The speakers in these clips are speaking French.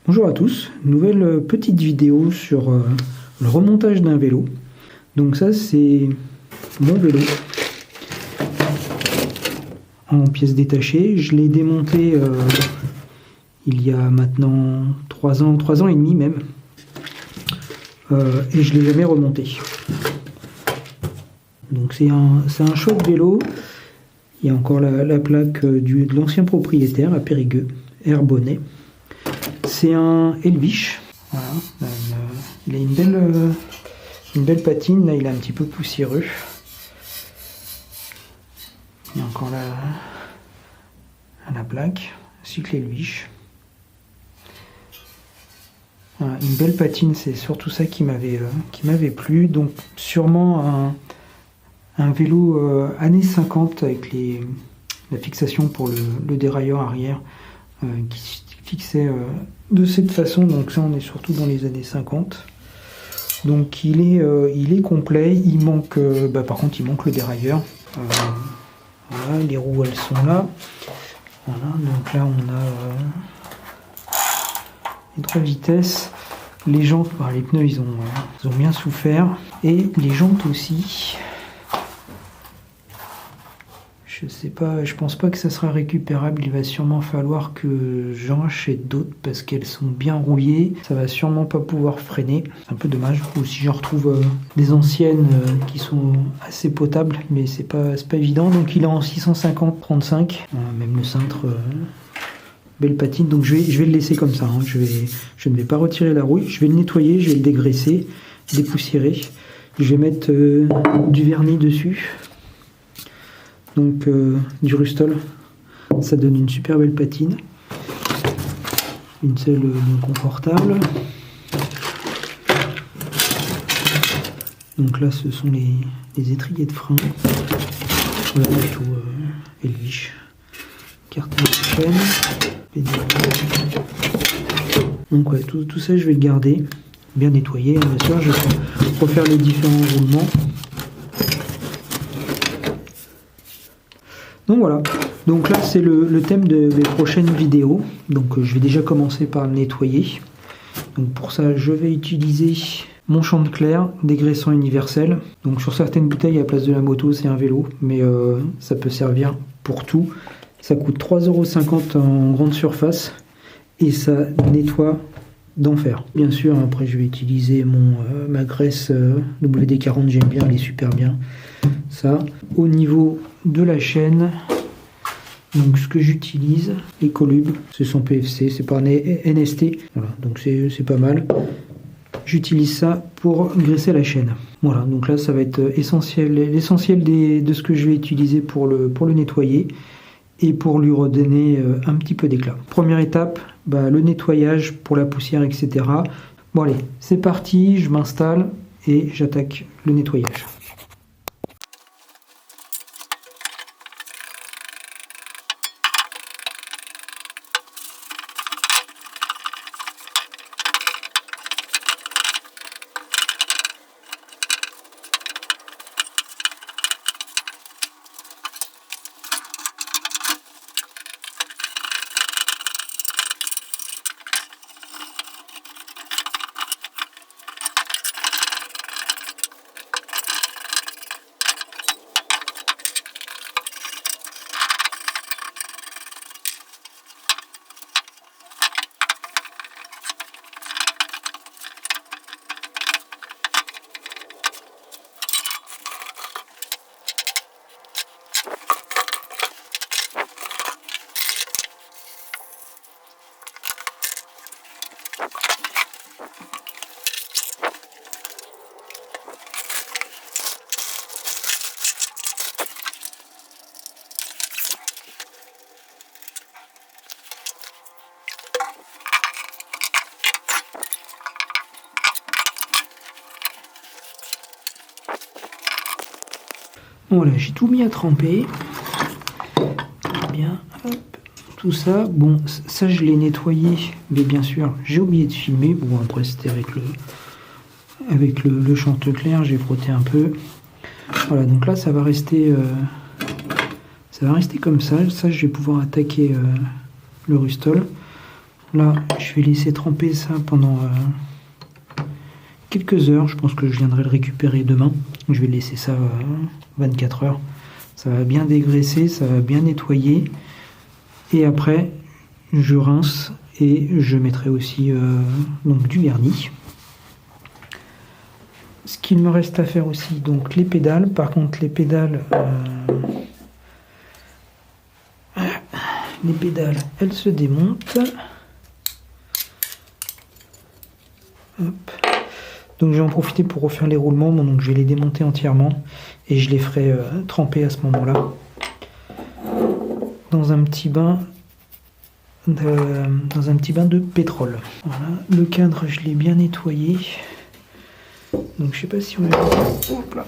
Bonjour à tous, nouvelle petite vidéo sur le remontage d'un vélo. Donc ça c'est mon vélo en pièces détachées. Je l'ai démonté il y a maintenant 3 ans et demi même. Et je ne l'ai jamais remonté. Donc c'est un chouette vélo. Il y a encore la plaque de l'ancien propriétaire à Périgueux, Herbonnet. C'est un Elvish. Voilà. Il a une belle patine. Là, il est un petit peu poussiéreux. Il y a encore la plaque, ainsi que l'Elvish. Voilà, une belle patine, c'est surtout ça qui m'avait plu. Donc sûrement un vélo années 50 avec la fixation pour le dérailleur arrière qui se fixait de cette façon. Donc ça, on est surtout dans les années 50. Donc il est complet. Il manque, par contre, il manque le dérailleur. Voilà, les roues elles sont là. Voilà, donc là on a les 3 vitesses. Les jantes, les pneus ils ont bien souffert. Et les jantes aussi. Je sais pas, je pense pas que ça sera récupérable. Il va sûrement falloir que j'en achète d'autres parce qu'elles sont bien rouillées. Ça va sûrement pas pouvoir freiner. C'est un peu dommage. Ou si j'en retrouve des anciennes qui sont assez potables, mais c'est pas évident. Donc il est en 650-35. Même le cintre, belle patine. Donc je vais le laisser comme ça. Hein. Je ne vais pas retirer la rouille. Je vais le nettoyer, je vais le dégraisser, dépoussiérer. Je vais mettre du vernis dessus. Donc du Rustol, ça donne une super belle patine, une selle confortable. Donc là ce sont les étriers de frein, voilà tout Elvish, carte de chaîne, donc ouais, tout ça je vais le garder, bien nettoyer, bien sûr, je vais refaire les différents roulements. Donc voilà, donc là c'est le thème de mes prochaines vidéos. Donc je vais déjà commencer par le nettoyer. Donc pour ça je vais utiliser mon Chantecler dégraissant universel. Donc sur certaines bouteilles à la place de la moto c'est un vélo, mais ça peut servir pour tout. Ça coûte 3,50 € en grande surface et ça nettoie d'enfer. Bien sûr après je vais utiliser ma graisse WD-40, j'aime bien, elle est super bien. Ça, au niveau de la chaîne, donc ce que j'utilise, les Colub, c'est son PFC, c'est pas un NST, voilà, donc c'est pas mal. J'utilise ça pour graisser la chaîne. Voilà, donc là ça va être l'essentiel de ce que je vais utiliser pour le nettoyer et pour lui redonner un petit peu d'éclat. Première étape, le nettoyage pour la poussière, etc. Bon allez, c'est parti, je m'installe et j'attaque le nettoyage. Voilà, j'ai tout mis à tremper. Bien, hop, tout ça. Bon, ça je l'ai nettoyé, mais bien sûr, j'ai oublié de filmer. Bon, après c'était avec le Chantecler, j'ai frotté un peu. Voilà, donc là ça va rester comme ça. Ça, je vais pouvoir attaquer le Rustol. Là, je vais laisser tremper ça pendant quelques heures. Je pense que je viendrai le récupérer demain. Je vais laisser ça 24 heures. Ça va bien dégraisser, ça va bien nettoyer. Et après, je rince et je mettrai aussi donc du vernis. Ce qu'il me reste à faire aussi, donc les pédales. Par contre, les pédales, elles se démontent. Hop. Donc je vais en profiter pour refaire les roulements. Bon, donc je vais les démonter entièrement et je les ferai tremper à ce moment-là dans un petit bain de pétrole. Voilà, le cadre je l'ai bien nettoyé. Donc je sais pas si on a vu. Hop là.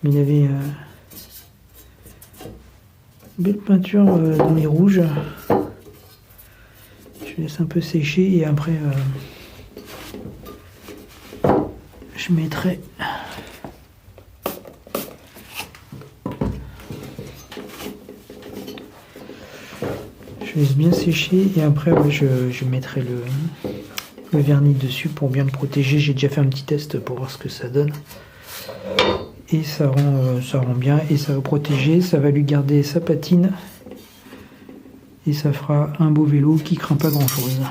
Il y avait une belle peinture dans les rouges. Je laisse un peu sécher et après je mettrai je laisse bien sécher et après je mettrai le vernis dessus pour bien le protéger. J'ai déjà fait un petit test pour voir ce que ça donne et ça rend bien et ça va protéger, ça va lui garder sa patine et ça fera un beau vélo qui craint pas grand chose.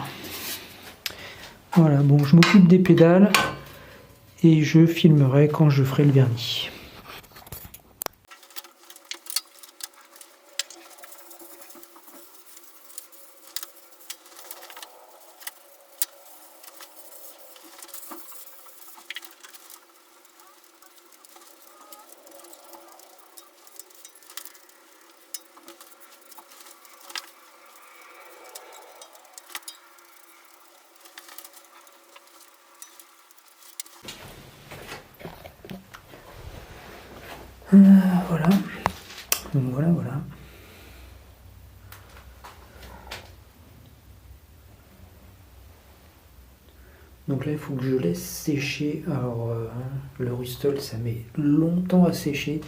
Voilà, bon, je m'occupe des pédales et je filmerai quand je ferai le vernis. Voilà. Donc voilà. Donc là, il faut que je laisse sécher. Alors, le Rustol, ça met longtemps à sécher.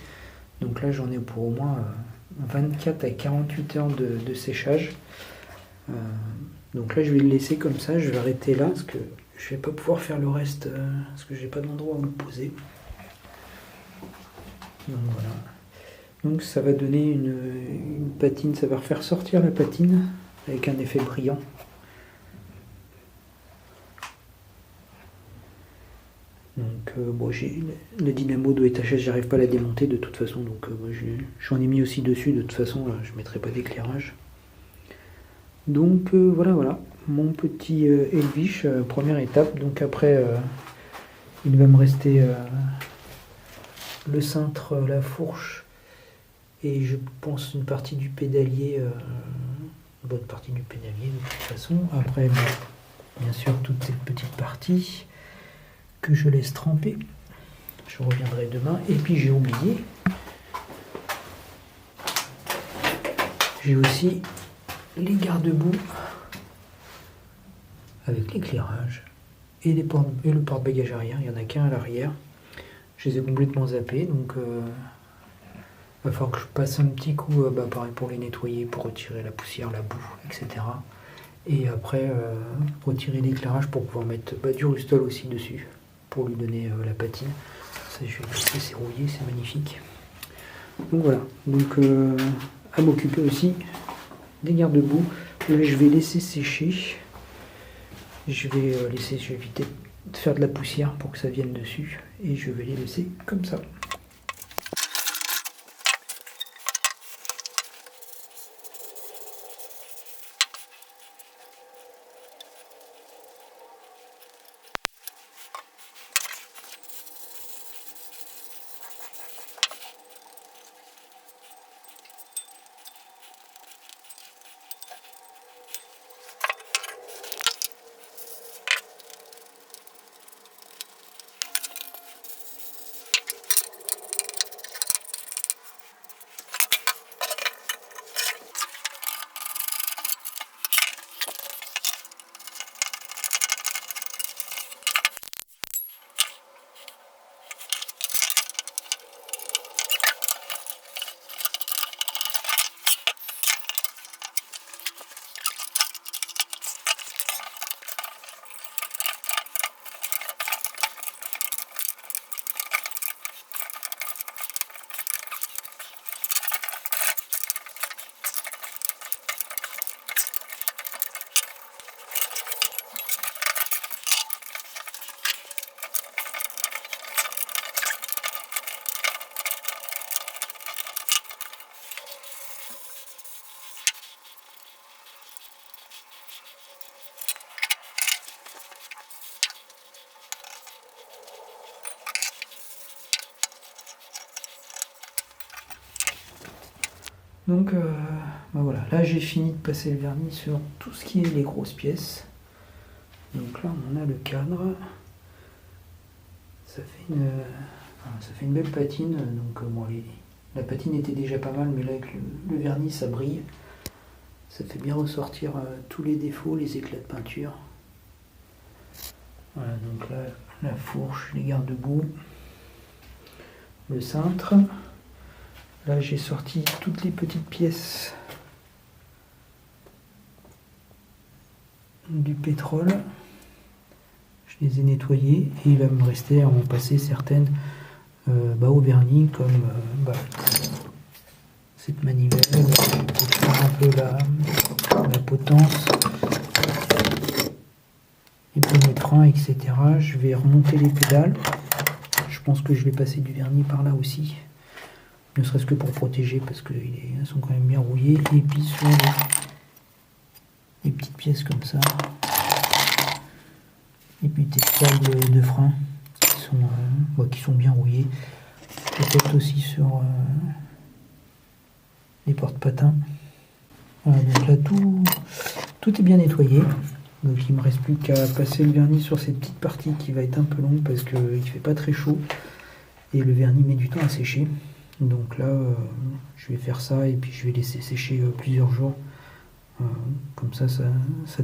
Donc là, j'en ai pour au moins 24 à 48 heures de séchage. Donc là, je vais le laisser comme ça. Je vais arrêter là parce que je vais pas pouvoir faire le reste parce que j'ai pas d'endroit où le poser. Donc voilà. Donc ça va donner une patine, ça va refaire sortir la patine avec un effet brillant. Donc bon, le dynamo doit être HS, j'arrive pas à la démonter de toute façon, donc moi j'en ai mis aussi dessus, de toute façon là, je mettrai pas d'éclairage. Donc voilà, mon petit Elvish, première étape. Donc après il va me rester le cintre, la fourche et je pense une partie du pédalier, une bonne partie du pédalier de toute façon. Après bien sûr toute cette petite partie que je laisse tremper. Je reviendrai demain. Et puis j'ai oublié, j'ai aussi les garde-boue avec l'éclairage et le porte-bagages arrière. Il n'y en a qu'un à l'arrière. Je les ai complètement zappés, donc il va falloir que je passe un petit coup, pareil pour les nettoyer, pour retirer la poussière, la boue, etc. Et après retirer l'éclairage pour pouvoir mettre du Rustol aussi dessus, pour lui donner la patine. Ça, je vais le laisser, c'est rouillé, c'est magnifique. Donc voilà, donc à m'occuper aussi des garde-boue. Là, je vais laisser sécher. Je vais éviter de faire de la poussière pour que ça vienne dessus. Et je vais les laisser comme ça. Donc voilà, là j'ai fini de passer le vernis sur tout ce qui est les grosses pièces. Donc là on a le cadre. Ça fait une belle patine. Donc bon, la patine était déjà pas mal, mais là avec le vernis ça brille. Ça fait bien ressortir tous les défauts, les éclats de peinture. Voilà, donc là la fourche, les garde-boue, le cintre. Là j'ai sorti toutes les petites pièces du pétrole. Je les ai nettoyées et il va me rester à en passer certaines au vernis, comme cette manivelle pour faire un peu la potence, les poignées de frein, etc. Je vais remonter les pédales. Je pense que je vais passer du vernis par là aussi, ne serait-ce que pour protéger parce qu'elles sont quand même bien rouillées. Et puis sur les petites pièces comme ça, et puis des câbles de frein qui sont bien rouillés. Peut-être aussi sur les porte-patins. Voilà, donc là tout est bien nettoyé. Donc il ne me reste plus qu'à passer le vernis sur cette petite partie qui va être un peu longue parce qu'il ne fait pas très chaud. Et le vernis met du temps à sécher. Donc là je vais faire ça et puis je vais laisser sécher plusieurs jours. Comme ça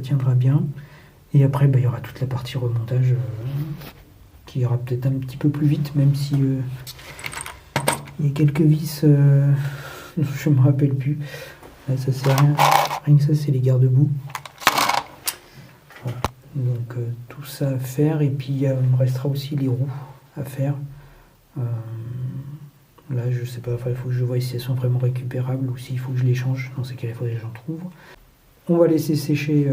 tiendra bien. Et après il y aura toute la partie remontage qui ira peut-être un petit peu plus vite, même si il y a quelques vis, je me rappelle plus. Là, ça sert à rien. Rien que ça, c'est les garde-boue. Voilà. Donc tout ça à faire. Et puis il me restera aussi les roues à faire. Là, je sais pas. Il faut que je vois si elles sont vraiment récupérables ou s'il faut que je les change. Dans ces cas, il faudrait que j'en trouve. On va laisser sécher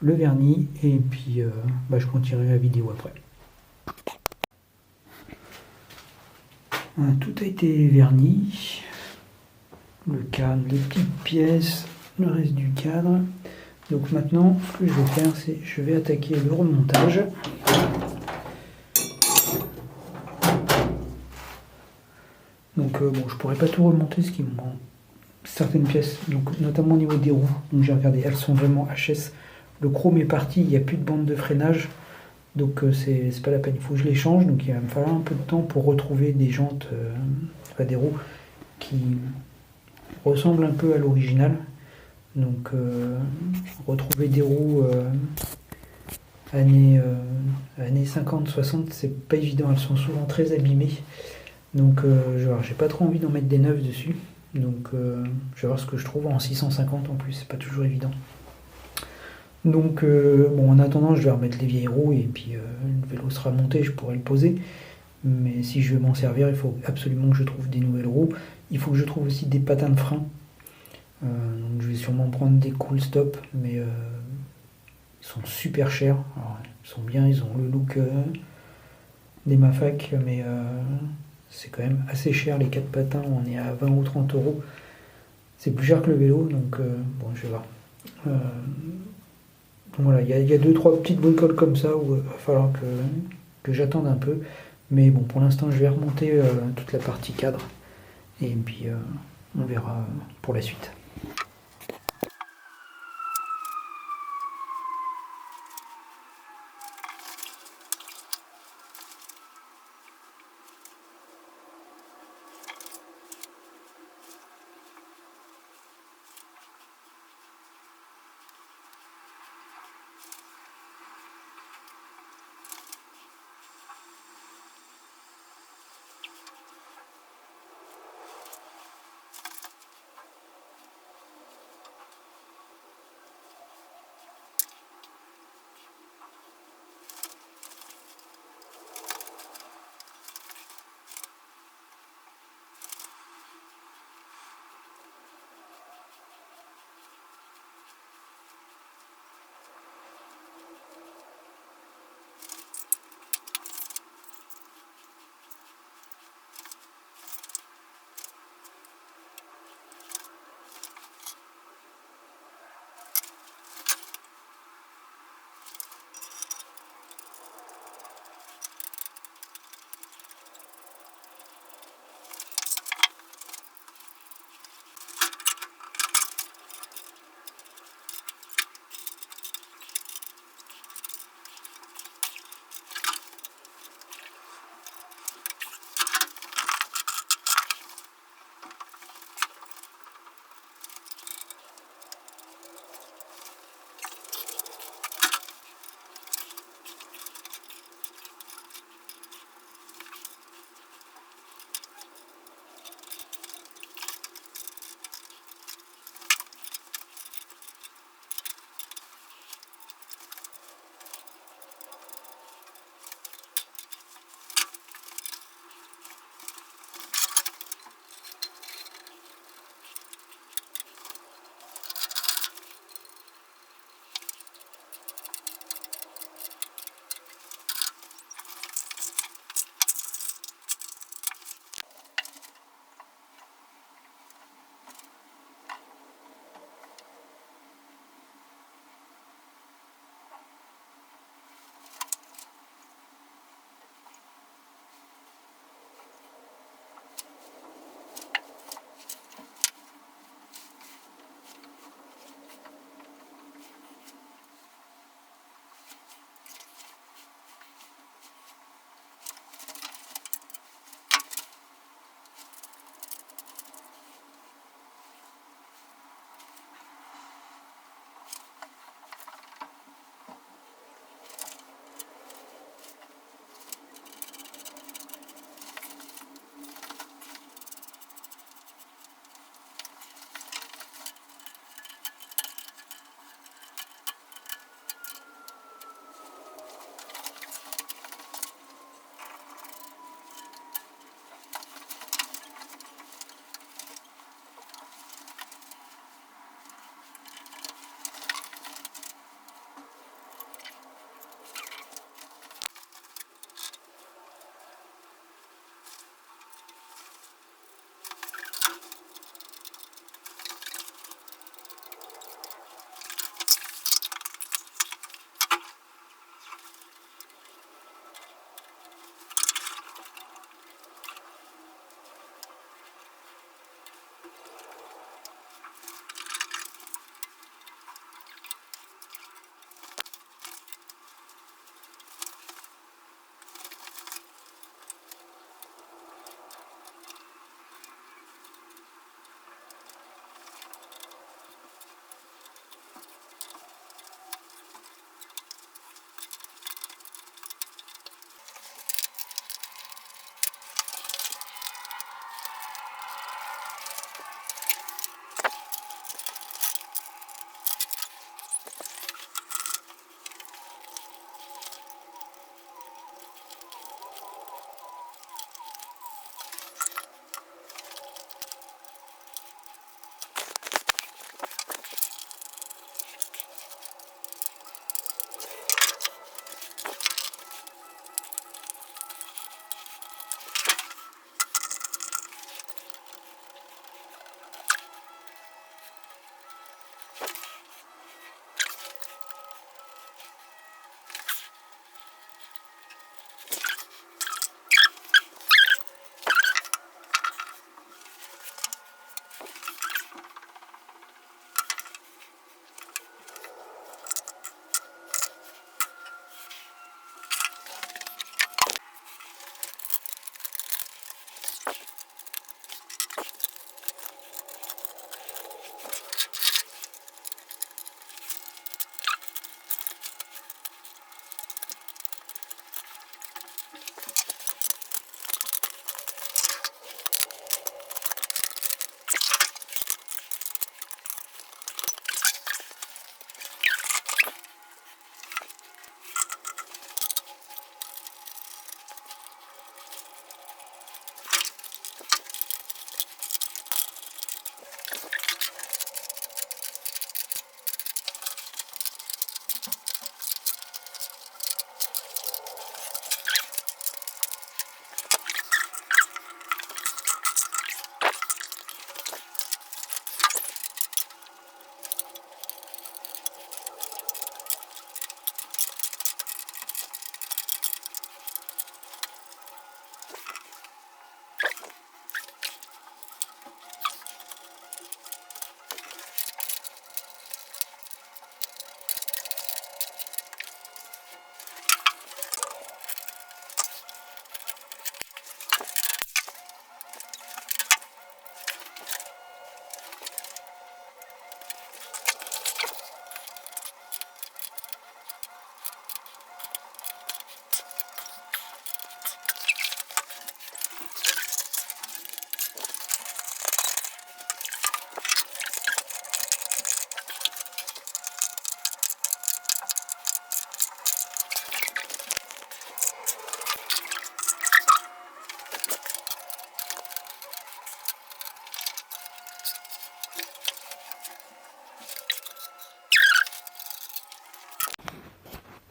le vernis et puis je continuerai la vidéo après. Tout a été verni, le cadre, les petites pièces, le reste du cadre. Donc maintenant, ce que je vais faire, c'est je vais attaquer le remontage. Donc je pourrais pas tout remonter, ce qui me manque certaines pièces, donc notamment au niveau des roues. Donc j'ai regardé, elles sont vraiment HS. Le chrome est parti, il n'y a plus de bande de freinage. Donc c'est pas la peine, il faut que je les change. Donc il va me falloir un peu de temps pour retrouver des jantes, des roues qui ressemblent un peu à l'original. Donc retrouver des roues années 50-60, c'est pas évident, elles sont souvent très abîmées. Donc j'ai pas trop envie d'en mettre des neuves dessus. Donc je vais voir ce que je trouve en 650 en plus, c'est pas toujours évident. Donc en attendant je vais remettre les vieilles roues et puis le vélo sera monté, je pourrai le poser. Mais si je veux m'en servir, il faut absolument que je trouve des nouvelles roues. Il faut que je trouve aussi des patins de frein. Donc je vais sûrement prendre des Cool Stop, mais ils sont super chers. Alors, ils sont bien, ils ont le look des Mafac, mais c'est quand même assez cher les 4 patins, on est à 20 ou 30 euros. C'est plus cher que le vélo, donc je vais voir. Voilà, il y a 2-3 petites bricoles comme ça où il va falloir que j'attende un peu. Mais bon, pour l'instant, je vais remonter toute la partie cadre. Et puis, on verra pour la suite.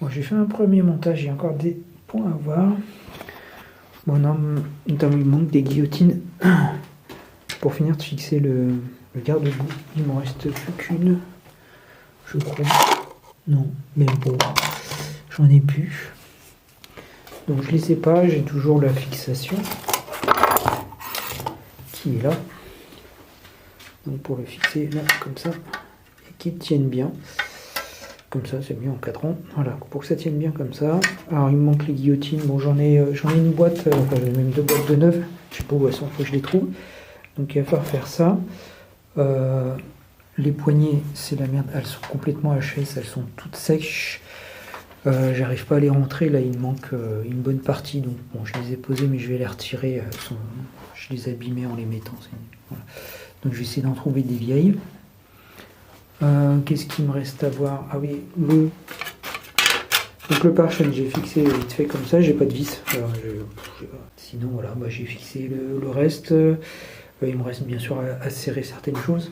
Bon, j'ai fait un premier montage, il y a encore des points à voir. Bon, non, notamment il manque des guillotines pour finir de fixer le garde-boue. Il m'en reste plus qu'une, je crois. Non, même bon, j'en ai plus. Donc je les ai pas, j'ai toujours la fixation qui est là. Donc pour le fixer là, comme ça, et qu'il tienne bien. Comme ça, c'est mieux en cadran. Voilà, pour que ça tienne bien comme ça. Alors, il me manque les guillotines. Bon, j'en ai une boîte, enfin, j'en ai même 2 boîtes de 9. Je sais pas où elles sont, il faut que je les trouve. Donc, il va falloir faire ça. Les poignées, c'est la merde. Elles sont complètement HS, elles sont toutes sèches. J'arrive pas à les rentrer. Là, il me manque une bonne partie. Donc, bon, je les ai posées, mais je vais les retirer. Je les ai abîmées en les mettant. Voilà. Donc, je vais essayer d'en trouver des vieilles. Qu'est-ce qu'il me reste à voir? Ah oui, donc le pare-chaîne, j'ai fixé vite fait comme ça, j'ai pas de vis. Alors, sinon, voilà, bah, j'ai fixé le reste. Il me reste bien sûr à serrer certaines choses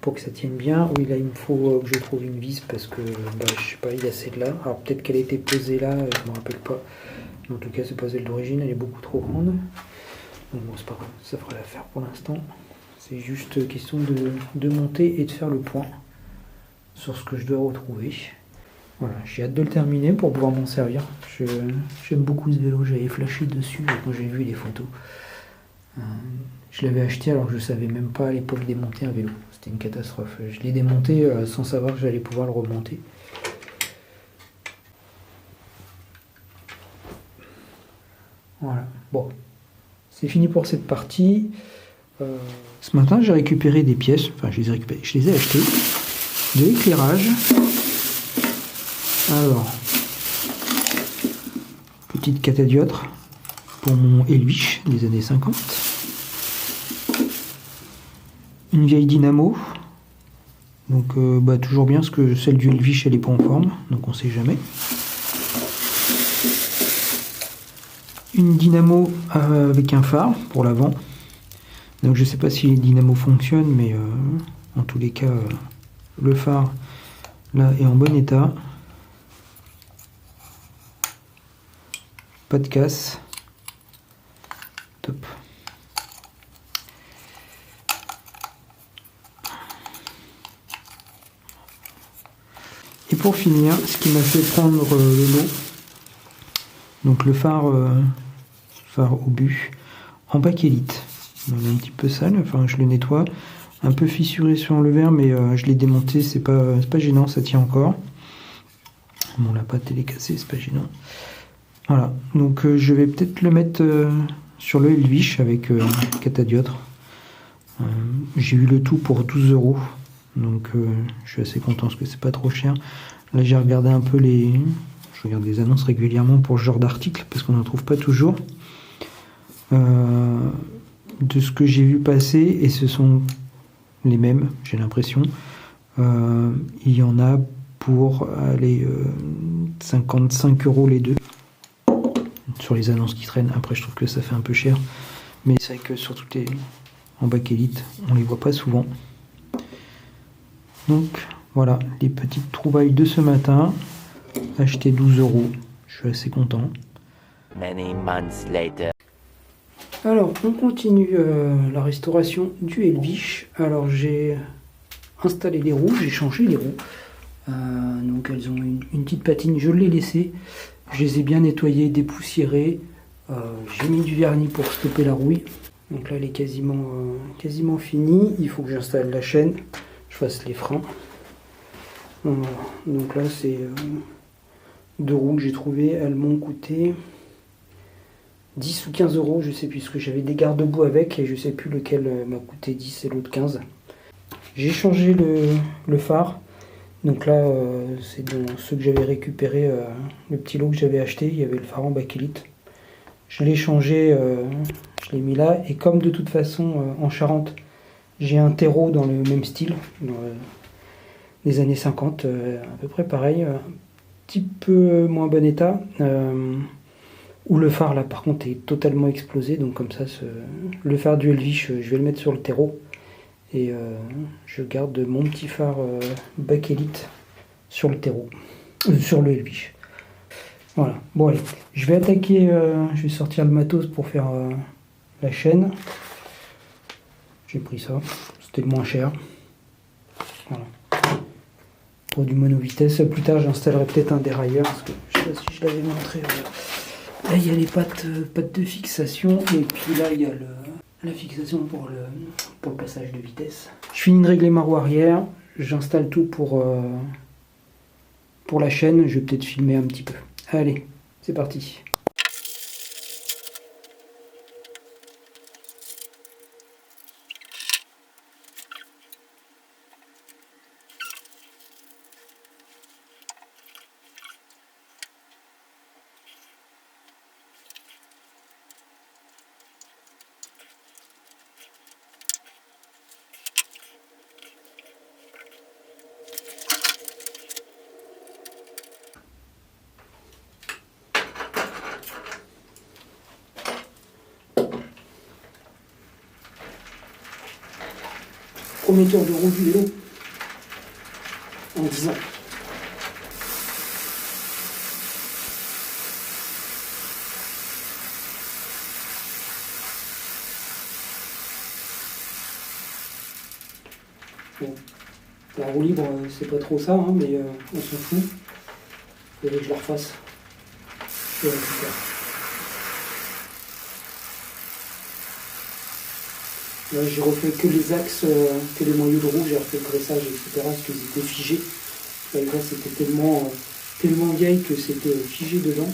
pour que ça tienne bien. Oui, là, il me faut que je trouve une vis parce que, bah, je sais pas, il y a celle-là. Alors, peut-être qu'elle a été posée là, je me rappelle pas. Mais en tout cas, c'est pas celle d'origine, elle est beaucoup trop grande. Donc, bon, c'est pas grave, ça fera l'affaire pour l'instant. C'est juste question de monter et de faire le point sur ce que je dois retrouver. Voilà, j'ai hâte de le terminer pour pouvoir m'en servir. J'aime beaucoup ce vélo, j'avais flashé dessus quand j'ai vu les photos. Je l'avais acheté alors que je ne savais même pas à l'époque démonter un vélo. C'était une catastrophe. Je l'ai démonté sans savoir que j'allais pouvoir le remonter. Voilà, bon, c'est fini pour cette partie. Ce matin, j'ai récupéré des pièces, enfin je les ai récupérées, je les ai achetées, de l'éclairage. Alors, petite catadioptre pour mon Elwish des années 50. Une vieille dynamo, donc bah, toujours bien parce que celle du Elwish elle est pas en forme, donc on sait jamais. Une dynamo avec un phare pour l'avant. Donc je sais pas si les dynamos fonctionnent, mais en tous les cas, le phare là est en bon état. Pas de casse. Top. Et pour finir, ce qui m'a fait prendre le lot, donc le phare obus en bakélite. Il est un petit peu sale, enfin je le nettoie, un peu fissuré sur le verre, mais je l'ai démonté, c'est pas gênant, ça tient encore. Bon, la pâte elle est cassée, c'est pas gênant. Voilà, donc je vais peut-être le mettre sur le Helvich avec catadioptre. J'ai eu le tout pour 12 €. Donc je suis assez content parce que c'est pas trop cher. Là j'ai regardé un peu je regarde les annonces régulièrement pour ce genre d'articles parce qu'on n'en trouve pas toujours. De ce que j'ai vu passer, et ce sont les mêmes, j'ai l'impression, il y en a pour 55 € les deux sur les annonces qui traînent. Après je trouve que ça fait un peu cher, mais c'est vrai que sur toutes les en bakélite on les voit pas souvent. Donc voilà les petites trouvailles de ce matin. Acheté 12 €, je suis assez content. Many months later. Alors on continue la restauration du Helvich. Alors j'ai installé les roues, j'ai changé les roues. Donc elles ont une petite patine, je l'ai laissée. Je les ai bien nettoyées, dépoussiérées. J'ai mis du vernis pour stopper la rouille. Donc là elle est quasiment finie. Il faut que j'installe la chaîne, je fasse les freins. Voilà. Donc là c'est 2 roues que j'ai trouvées, elles m'ont coûté 10 ou 15 €, je sais plus, parce que j'avais des garde-boue avec et je sais plus lequel m'a coûté 10 et l'autre 15. J'ai changé le phare. Donc là c'est dans ceux que j'avais récupéré, le petit lot que j'avais acheté, il y avait le phare en bakélite. Je l'ai changé, je l'ai mis là, et comme de toute façon en Charente j'ai un terreau dans le même style, dans les années 50, à peu près pareil, un petit peu moins bon état, où le phare là par contre est totalement explosé, donc comme ça le phare du Helvich, je vais le mettre sur le terreau et je garde mon petit phare bakélite sur le terreau, sur le Helvich. Voilà, bon allez, je vais attaquer, je vais sortir le matos pour faire la chaîne. J'ai pris ça, c'était le moins cher. Voilà. Pour du mono-vitesse, plus tard j'installerai peut-être un dérailleur, parce que je sais pas si je l'avais montré. Là il y a les pattes de fixation, et puis là il y a la fixation pour le passage de vitesse. Je finis de régler ma roue arrière, j'installe tout pour la chaîne, je vais peut-être filmer un petit peu. Allez, c'est parti. Premier tour de roue du vélo en 10 ans. Bon, la roue libre, c'est pas trop ça, hein, mais on s'en fout. Il faudrait que je la refasse. Je vais la récupérer. Là, j'ai refait que les axes, que les moyeux de roue, j'ai refait le graissage, etc. parce qu'ils étaient figés. La graisse était tellement vieille que c'était figé dedans.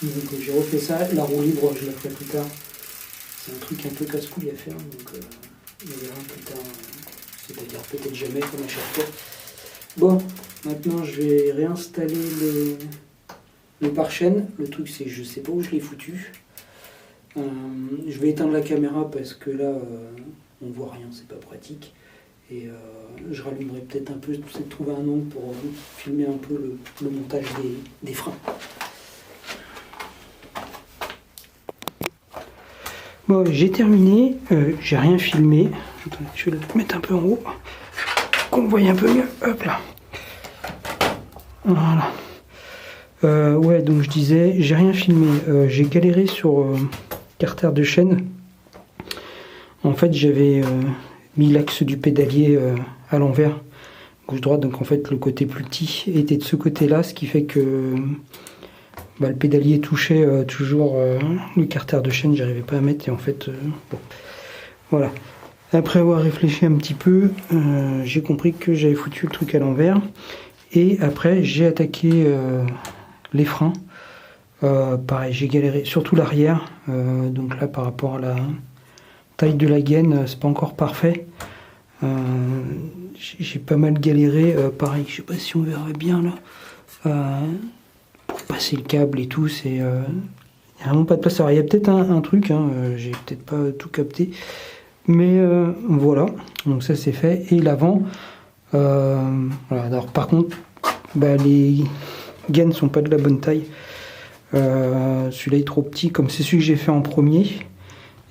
Donc j'ai refait ça. La roue libre, je la ferai plus tard. C'est un truc un peu casse-couille à faire. Donc on verra plus tard. C'est-à-dire peut-être jamais, comme à chaque fois. Bon, maintenant je vais réinstaller le pare-chaîne. Le truc c'est que je sais pas où je l'ai foutu. Je vais éteindre la caméra parce que là on voit rien, c'est pas pratique, et je rallumerai peut-être un peu, j'essaie de trouver un angle pour filmer un peu le montage des freins. Bon, j'ai terminé, j'ai rien filmé. Attendez, je vais le mettre un peu en haut qu'on voit un peu mieux. Hop là, voilà. Ouais, donc je disais, j'ai rien filmé, j'ai galéré sur carter de chaîne. En fait j'avais mis l'axe du pédalier à l'envers, gauche-droite, donc en fait le côté plus petit était de ce côté là, ce qui fait que le pédalier touchait toujours le carter de chaîne, j'arrivais pas à mettre, et en fait bon, voilà. Après avoir réfléchi un petit peu, j'ai compris que j'avais foutu le truc à l'envers, et après j'ai attaqué les freins. Pareil, j'ai galéré, surtout l'arrière. Donc là, par rapport à la taille de la gaine, c'est pas encore parfait. J'ai pas mal galéré. Pareil, je sais pas si on verrait bien là. Pour passer le câble et tout, c'est... Il n'y a vraiment pas de place. Alors, il y a peut-être un truc, hein, j'ai peut-être pas tout capté. Mais voilà, donc ça c'est fait. Et l'avant, voilà. Alors par contre, les gaines sont pas de la bonne taille. Celui-là est trop petit, comme c'est celui que j'ai fait en premier.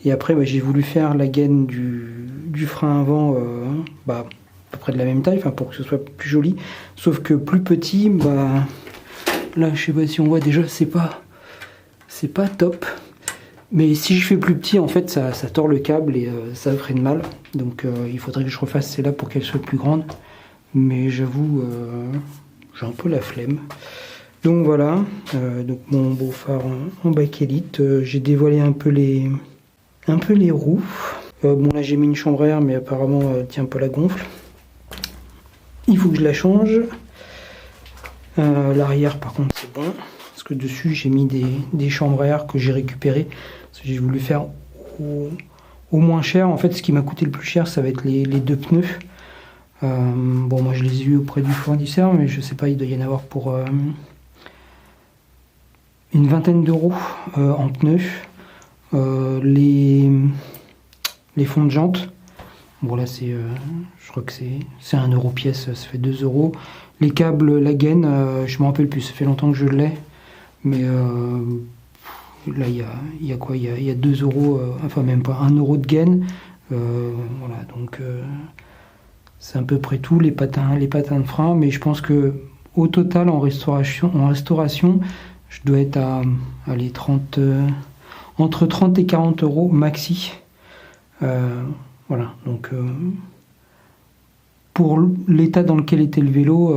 Et après, j'ai voulu faire la gaine du frein avant, à peu près de la même taille, pour que ce soit plus joli. Sauf que plus petit, là, je sais pas si on voit déjà, c'est pas top. Mais si je fais plus petit, en fait, ça tord le câble et ça freine mal. Donc il faudrait que je refasse celle-là pour qu'elle soit plus grande. Mais j'avoue, j'ai un peu la flemme. Donc voilà, donc mon beau phare en bakélite. J'ai dévoilé un peu les roues. Bon là j'ai mis une chambre à air, mais apparemment elle tient pas la gonfle. Il faut que je la change. L'arrière par contre c'est bon. Parce que dessus j'ai mis des chambres à air que j'ai récupérées. J'ai voulu faire au moins cher. En fait, ce qui m'a coûté le plus cher, ça va être les deux pneus. Bon, moi je les ai eu auprès du fournisseur, mais je sais pas, il doit y en avoir pour une vingtaine d'euros en pneus. Les fonds de jantes, bon là c'est, je crois que c'est 1 euro pièce, ça fait 2 euros. Les câbles, la gaine, je me rappelle plus, ça fait longtemps que je l'ai, mais là il y a quoi, il y a 2 euros, enfin même pas 1 euro de gaine. Voilà, donc c'est à peu près tout, les patins de frein, mais je pense que au total en restauration, je dois être à entre 30 et 40 euros maxi. Voilà, donc pour l'état dans lequel était le vélo,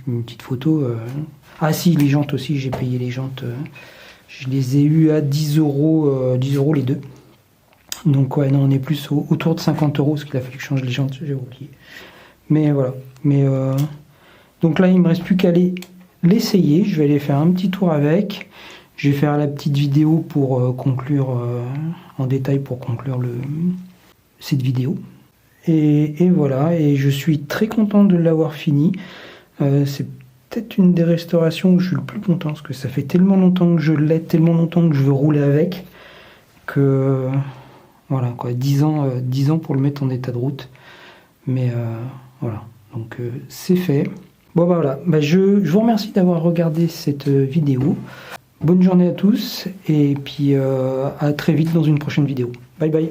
une petite photo. Ah si, les jantes aussi, j'ai payé les jantes. Je les ai eues à 10 euros les deux. Donc ouais, non, on est plus autour de 50 euros, parce qu'il a fallu que je change les jantes, j'ai oublié. Mais voilà. Donc là, il me reste plus qu'à aller l'essayer. Je vais aller faire un petit tour avec. Je vais faire la petite vidéo pour conclure en détail, pour conclure cette vidéo. Et voilà, et je suis très content de l'avoir fini. C'est peut-être une des restaurations où je suis le plus content, parce que ça fait tellement longtemps que je l'ai, tellement longtemps que je veux rouler avec, que voilà quoi, 10 ans pour le mettre en état de route. Mais voilà, donc c'est fait. Bon voilà, je vous remercie d'avoir regardé cette vidéo. Bonne journée à tous, et puis à très vite dans une prochaine vidéo. Bye bye.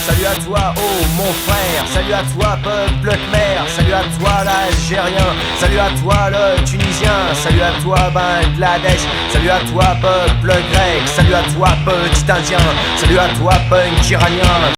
Salut à toi, oh mon frère, salut à toi peuple khmer, salut à toi l'Algérien, salut à toi le Tunisien, salut à toi Bangladesh, salut à toi peuple grec, salut à toi petit Indien, salut à toi punk iranien.